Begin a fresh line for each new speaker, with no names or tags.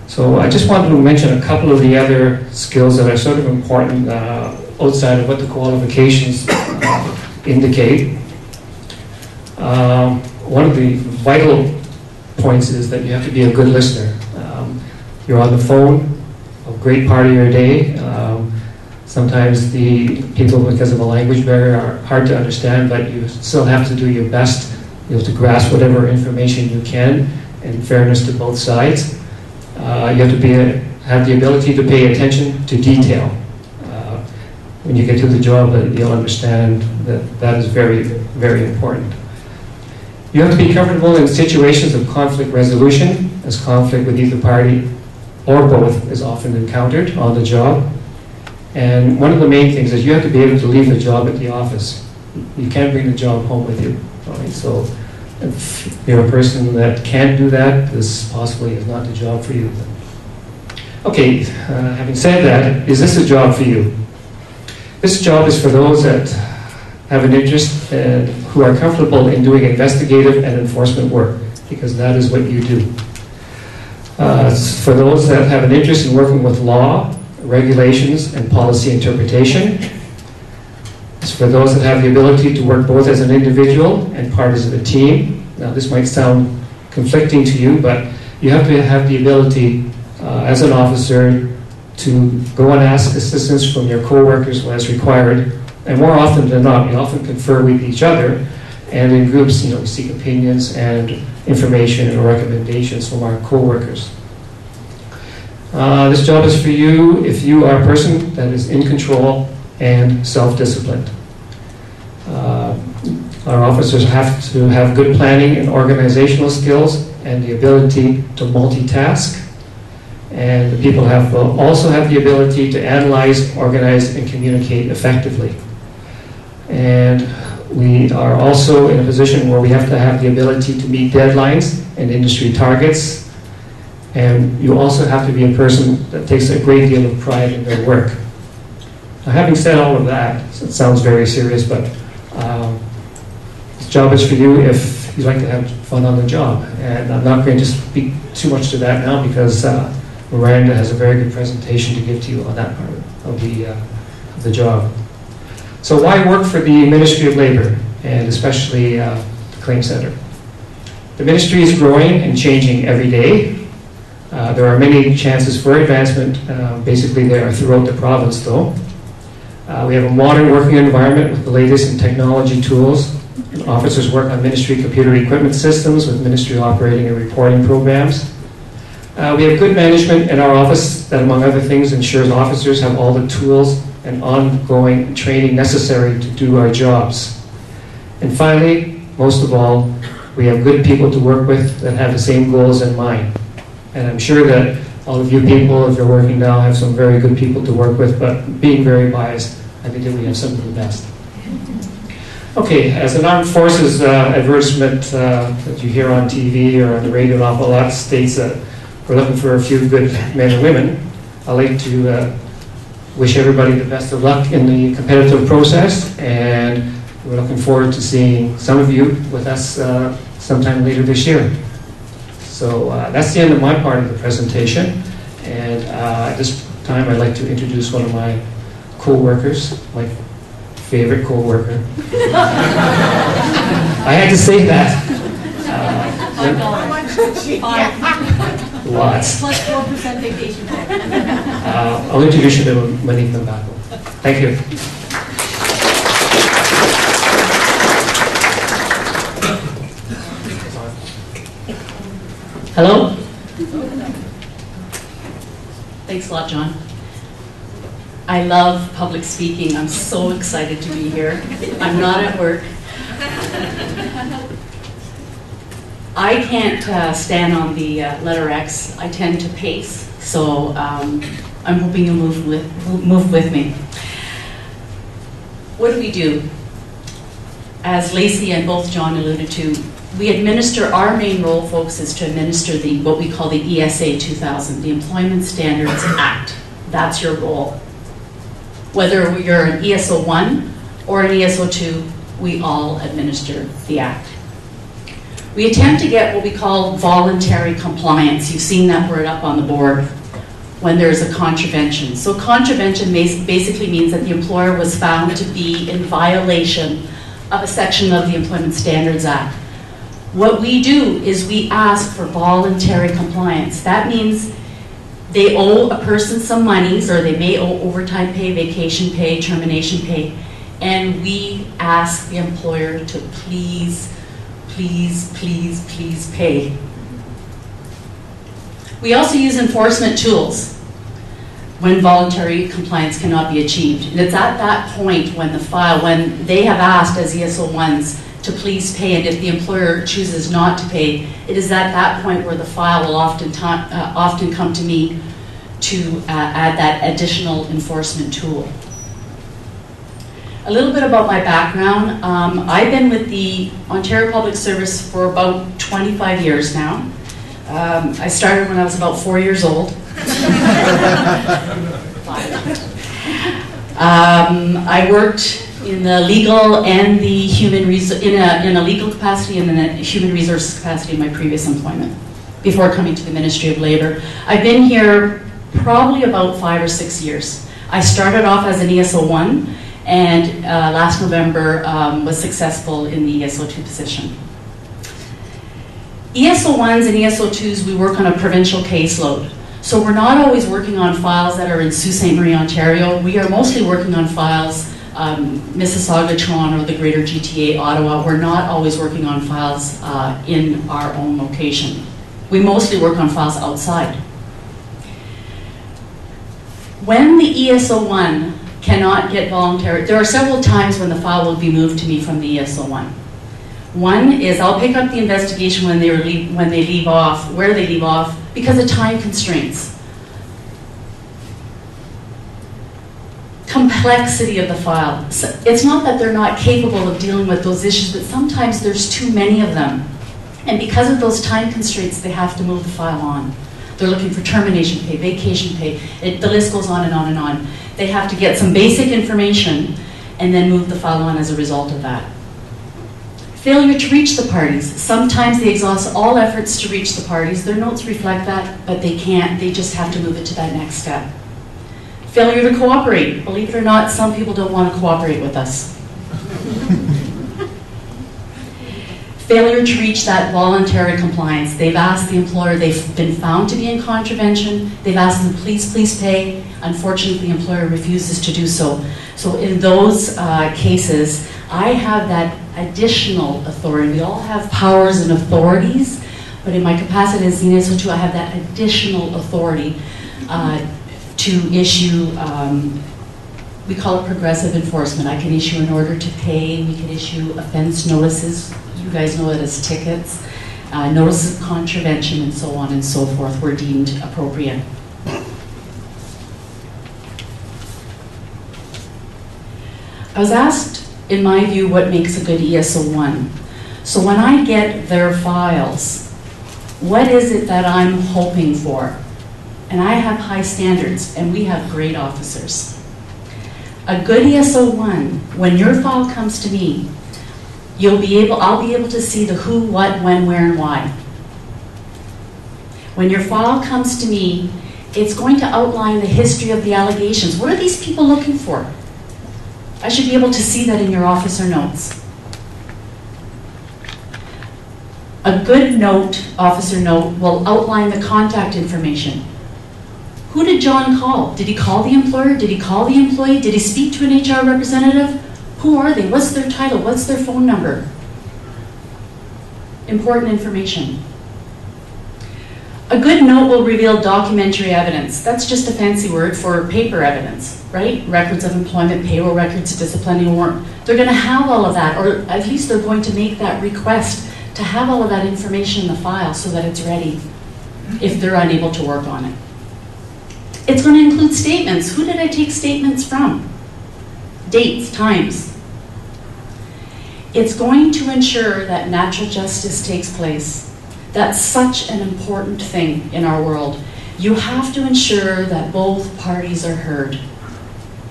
So I just wanted to mention a couple of the other skills that are sort of important outside of what the qualifications indicate. One of the vital points is that you have to be a good listener. You're on the phone a great part of your day. Sometimes the people, because of a language barrier, are hard to understand, but you still have to do your best, to grasp whatever information you can, in fairness to both sides. You have to have the ability to pay attention to detail. When you get to the job, you'll understand that is very, very important. You have to be comfortable in situations of conflict resolution, as conflict with either party or both is often encountered on the job. And one of the main things is you have to be able to leave the job at the office. You can't bring the job home with you. Right? So if you're a person that can't do that, this possibly is not the job for you. Okay, having said that, is this a job for you? This job is for those that have an interest and who are comfortable in doing investigative and enforcement work, because that is what you do. It's for those that have an interest in working with law, regulations, and policy interpretation. It's for those that have the ability to work both as an individual and part of a team. Now, this might sound conflicting to you, but you have to have the ability as an officer to go and ask assistance from your co-workers when it's required. And more often than not, we often confer with each other, and in groups, we seek opinions and information and recommendations from our co-workers. This job is for you if you are a person that is in control and self-disciplined. Our officers have to have good planning and organizational skills and the ability to multitask. And the people also have the ability to analyze, organize, and communicate effectively. And we are also in a position where we have to have the ability to meet deadlines and industry targets. And you also have to be a person that takes a great deal of pride in their work. Now, having said all of that, it sounds very serious, but this job is for you if you like to have fun on the job. And I'm not going to speak too much to that now because Miranda has a very good presentation to give to you on that part of the job. So why work for the Ministry of Labour, and especially the Claim Centre? The ministry is growing and changing every day. There are many chances for advancement. Basically, they are throughout the province, though. We have a modern working environment with the latest in technology tools. Officers work on ministry computer equipment systems with ministry operating and reporting programs. We have good management in our office that, among other things, ensures officers have all the tools and ongoing training necessary to do our jobs. And finally, most of all, we have good people to work with that have the same goals in mind. And I'm sure that all of you people, if you're working now, have some very good people to work with, but being very biased, I think that we have some of the best. Okay, as an armed forces advertisement that you hear on TV or on the radio an awful lot states that we're looking for a few good men and women, I'd like to wish everybody the best of luck in the competitive process, and we're looking forward to seeing some of you with us sometime later this year. So that's the end of my part of the presentation, and at this time I'd like to introduce one of my co-workers, my favorite co-worker. I had to say that. Lots.
Plus 4% vacation pay.
I'll introduce you to Monique Mbako. Thank you.
Hello? Thanks a lot, John. I love public speaking. I'm so excited to be here. I'm not at work. I can't stand on the letter X. I tend to pace, so I'm hoping you'll move with me. What do? As Lacey and both John alluded to, we administer, our main role, folks, is to administer what we call the ESA 2000, the Employment Standards Act. That's your role. Whether you're an ESO 1 or an ESO 2, we all administer the Act. We attempt to get what we call voluntary compliance. You've seen that word up on the board when there's a contravention. So contravention basically means that the employer was found to be in violation of a section of the Employment Standards Act. What we do is we ask for voluntary compliance. That means they owe a person some monies, or they may owe overtime pay, vacation pay, termination pay, and we ask the employer to please pay. We also use enforcement tools when voluntary compliance cannot be achieved. And it's at that point when when they have asked as ESO1s to please pay, and if the employer chooses not to pay, it is at that point where the file will often come to me to add that additional enforcement tool. A little bit about my background. I've been with the Ontario Public Service for about 25 years now. I started when I was about 4 years old. I worked in the legal and the human in a legal capacity and in a human resources capacity in my previous employment before coming to the Ministry of Labour. I've been here probably about 5 or 6 years. I started off as an ESO1, and last November was successful in the ESO2 position. ESO1s and ESO2s, we work on a provincial caseload. So we're not always working on files that are in Sault Ste. Marie, Ontario. We are mostly working on files Mississauga, Toronto, the greater GTA, Ottawa. We're not always working on files in our own location. We mostly work on files outside. When the ESO1 cannot get voluntary, there are several times when the file will be moved to me from the ESO1. One is I'll pick up the investigation when they leave off, where they leave off, because of time constraints. Complexity of the file. So it's not that they're not capable of dealing with those issues, but sometimes there's too many of them. And because of those time constraints, they have to move the file on. They're looking for termination pay, vacation pay. The list goes on and on and on. They have to get some basic information and then move the file on as a result of that. Failure to reach the parties. Sometimes they exhaust all efforts to reach the parties. Their notes reflect that, but they can't. They just have to move it to that next step. Failure to cooperate. Believe it or not, some people don't want to cooperate with us. Failure to reach that voluntary compliance. They've asked the employer, they've been found to be in contravention, they've asked them, please pay. Unfortunately, the employer refuses to do so. So in those cases, I have that additional authority. We all have powers and authorities, but in my capacity as an ESO2, I have that additional authority to issue, we call it progressive enforcement. I can issue an order to pay, we can issue offense notices, you guys know it as tickets, notices of contravention, and so on and so forth were deemed appropriate. I was asked, in my view, what makes a good ESO1. So when I get their files, what is it that I'm hoping for? And I have high standards, and we have great officers. A good ESO1, when your file comes to me, I'll be able to see the who, what, when, where, and why. When your file comes to me, it's going to outline the history of the allegations. What are these people looking for? I should be able to see that in your officer notes. A good note, officer note, will outline the contact information. Who did John call? Did he call the employer? Did he call the employee? Did he speak to an HR representative? Who are they? What's their title? What's their phone number? Important information. A good note will reveal documentary evidence. That's just a fancy word for paper evidence, right? Records of employment, payroll records, disciplining warrant. They're going to have all of that, or at least they're going to make that request to have all of that information in the file so that it's ready if they're unable to work on it. It's going to include statements. Who did I take statements from? Dates, times. It's going to ensure that natural justice takes place. That's such an important thing in our world. You have to ensure that both parties are heard.